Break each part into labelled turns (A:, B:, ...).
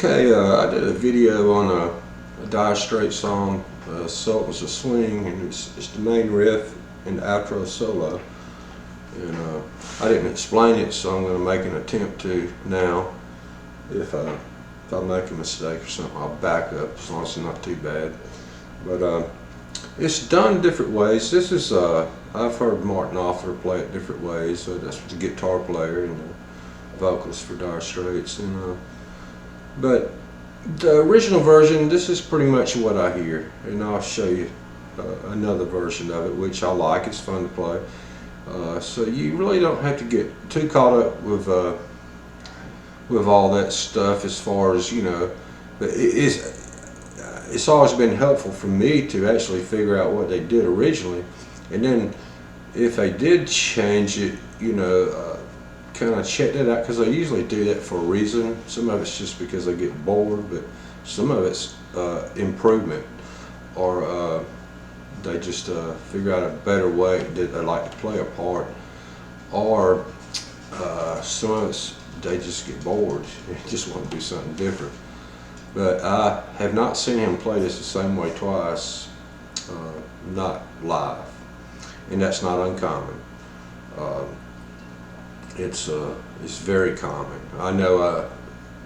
A: Okay, I did a video on a Dire Straits song, Sultans of Swing, and it's the main riff and the outro solo. And I didn't explain it, so I'm going to make an attempt to now. If I make a mistake or something, I'll back up as long as it's not too bad. But it's done different ways. This is I've heard Martin Knopfler play it different ways. So that's the guitar player and the vocalist for Dire Straits. And but the original version, this is pretty much what I hear, and I'll show you another version of it, which I like. It's fun to play. So you really don't have to get too caught up with all that stuff as far as, you know. But it's always been helpful for me to actually figure out what they did originally, and then if they did change it, you know, kind of check that out, because I usually do that for a reason. Some of it's just because I get bored, but some of it's improvement, or they just figure out a better way that they like to play a part, or some of it's they just get bored and just want to do something different. But I have not seen him play this the same way twice, not live, and that's not uncommon. It's very common. I know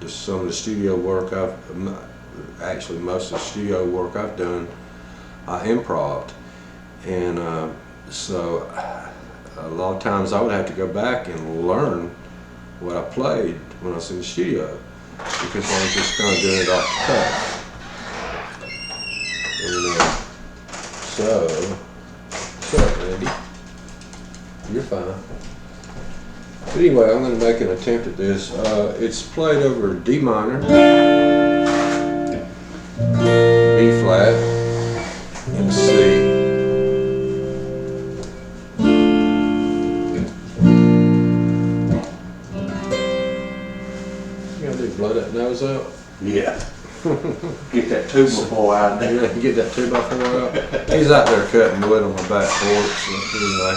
A: some of the studio work actually most of the studio work I've done, I improv'd, and so a lot of times I would have to go back and learn what I played when I was in the studio, because I was just kind of doing it off the cuff. And what's up, Randy? You're fine. But anyway, I'm going to make an attempt at this. It's played over D minor, B flat, and C. You gotta do blow that nose out?
B: Yeah. Get that 2x4 out there.
A: Yeah, get that 2x4 out. He's out there cutting wood on my back porch. So anyway,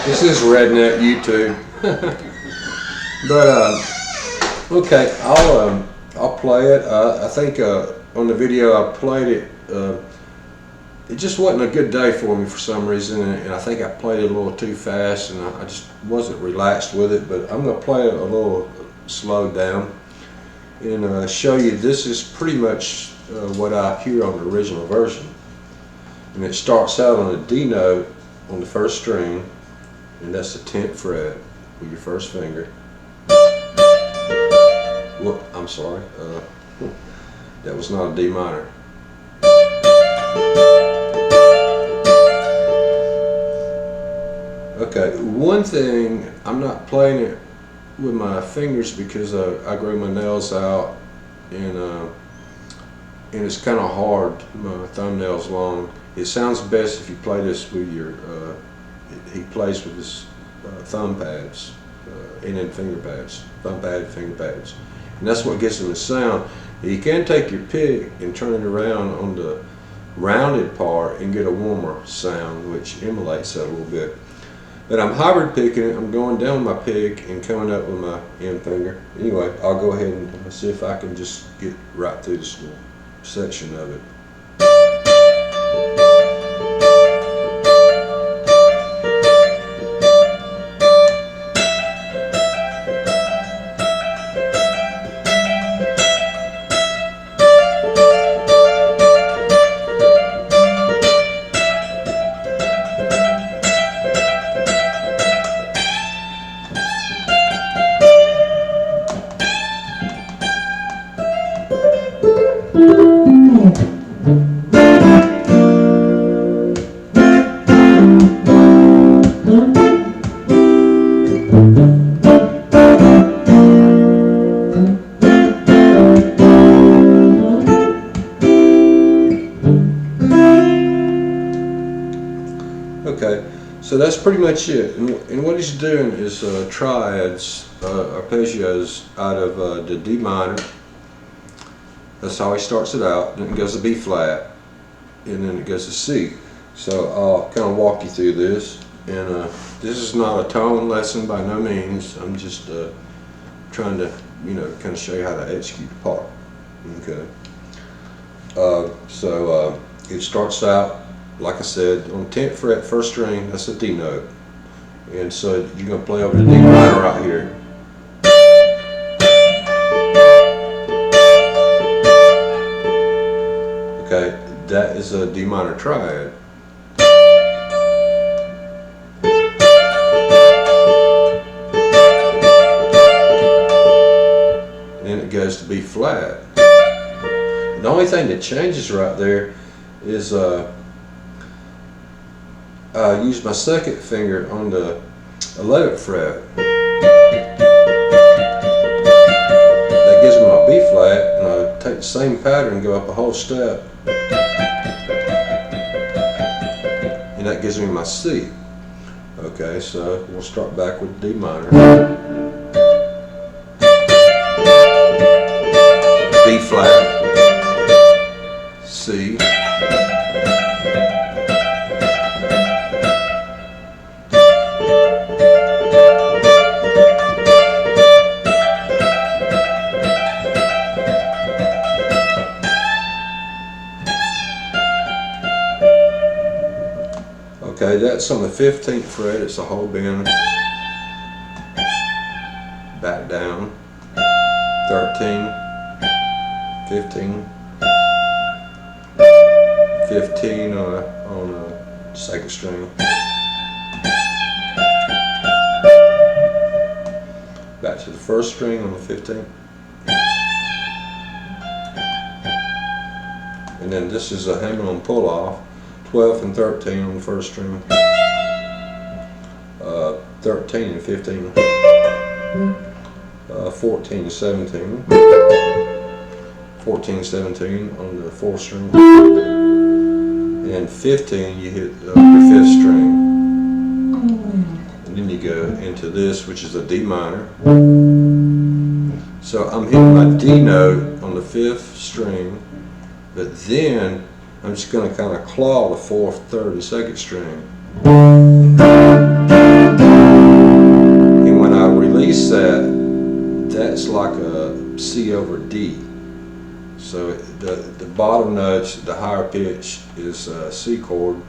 A: this is redneck YouTube. But okay, I'll play it. I think on the video I played it. It just wasn't a good day for me for some reason, and I think I played it a little too fast, and I just wasn't relaxed with it. But I'm going to play it a little slowed down and show you. This is pretty much what I hear on the original version, and it starts out on a D note on the first string, and that's the 10th fret with your first finger. Whoop, I'm sorry, that was not a D minor. Okay, one thing, I'm not playing it with my fingers because I grow my nails out, and it's kind of hard. My thumbnail's long. It sounds best if you play this with your. He plays with his thumb pads and then finger pads, thumb pad, finger pads, and that's what gives him the sound. You can take your pick and turn it around on the rounded part and get a warmer sound, which emulates that a little bit. But I'm hybrid picking it. I'm going down my pick and coming up with my end finger. Anyway, I'll go ahead and see if I can just get right through this little section of it. Okay, so that's pretty much it. And what he's doing is triads, arpeggios out of the D minor. That's how he starts it out. Then it goes to B flat, and then it goes to C. So I'll kind of walk you through this. And this is not a tone lesson by no means. I'm just trying to, kind of show you how to execute the part. Okay. So it starts out, like I said, on 10th fret, first string, that's a D note. And so you're going to play over the D minor right here. Okay, that is a D minor triad. Then it goes to B flat. The only thing that changes right there is I use my second finger on the 11th fret. That gives me my B flat, and I take the same pattern and go up a whole step, and that gives me my C. Okay, so we'll start back with D minor. B flat, C, okay, that's on the 15th fret, it's a whole bend, back down, 13, 15, 15 on a second string, back to the first string on the 15th, and then this is a hammer on pull off, 12 and 13 on the first string, 13 and 15, 14 and 17, 14 and 17 on the fourth string, and 15 you hit your fifth string, and then you go into this, which is a D minor. So I'm hitting my D note on the fifth string, but then I'm just going to kind of claw the fourth, third, and second string. And when I release that, that's like a C over D. So the bottom notes, the higher pitch is a C chord,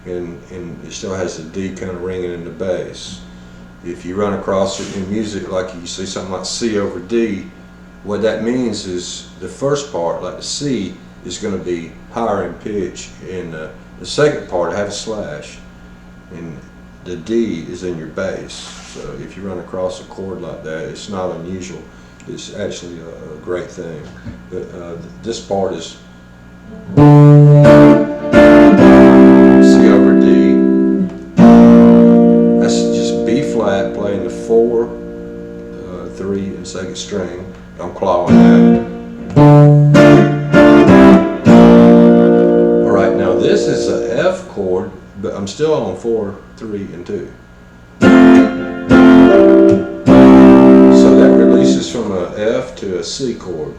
A: and it still has the D kind of ringing in the bass. If you run across it in music, like you see something like C over D, what that means is the first part, like the C, is going to be higher in pitch, and the second part have a slash, and the D is in your bass. So if you run across a chord like that, it's not unusual. It's actually a great thing. But this part is C over D. That's just B flat playing the 4, 3, and second string. I'm clawing that. Alright, now this is an F chord, but I'm still on 4, 3, and 2. So that releases from a F to a C chord.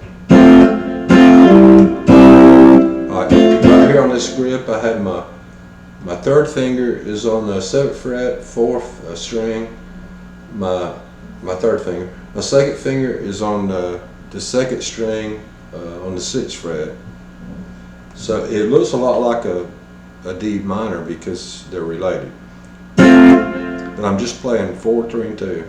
A: Alright, right here on this grip I have my third finger is on the 7th fret, 4th string, my third finger. My second finger is on the second string on the 6th fret. So it looks a lot like a D minor because they're related. But I'm just playing 4, 3, and 2.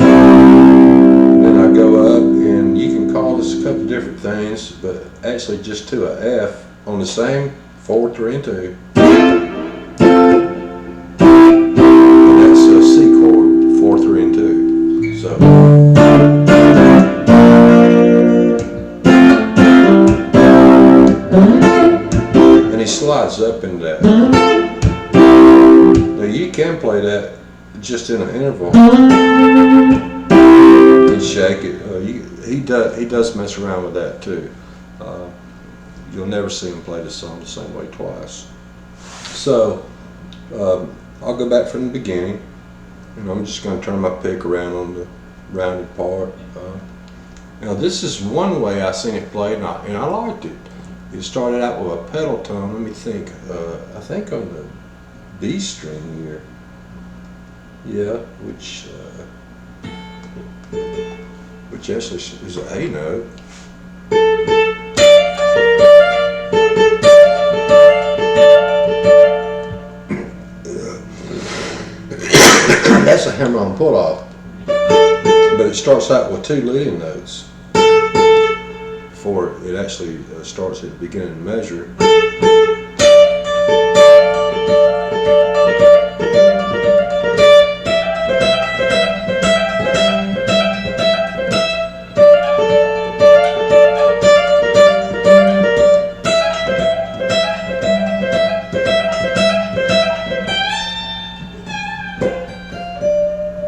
A: And then I go up, and you can call this a couple different things, but actually just to a F on the same 4, 3, and 2. And that's a C chord, 4, 3, and 2. So. And he slides up in that. Now you can play that just in an interval and shake it. He does mess around with that too. You'll never see him play this song the same way twice. So I'll go back from the beginning, and I'm just going to turn my pick around on the rounded part. Now this is one way I seen it played, and I liked it. It started out with a pedal tone. Let me think. I think on the B string here. Yeah, which actually is an A note. hammer-on pull-off, but it starts out with 2 leading notes before it actually starts at the beginning of the measure.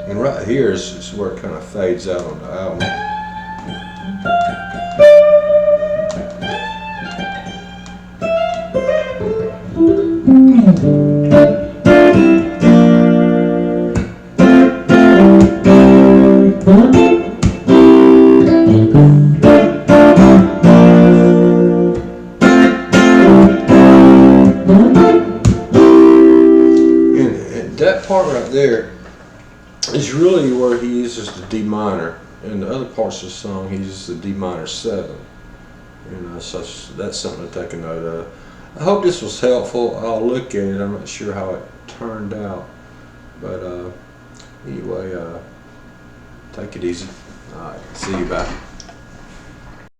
A: And right here is where it kind of fades out on the album. And that part right there is really where he uses the D minor. In the other parts of the song, he uses the D minor 7. So that's something to take a note of. I hope this was helpful. I'll look at it. I'm not sure how it turned out, but anyway, take it easy. All right, see you. Bye.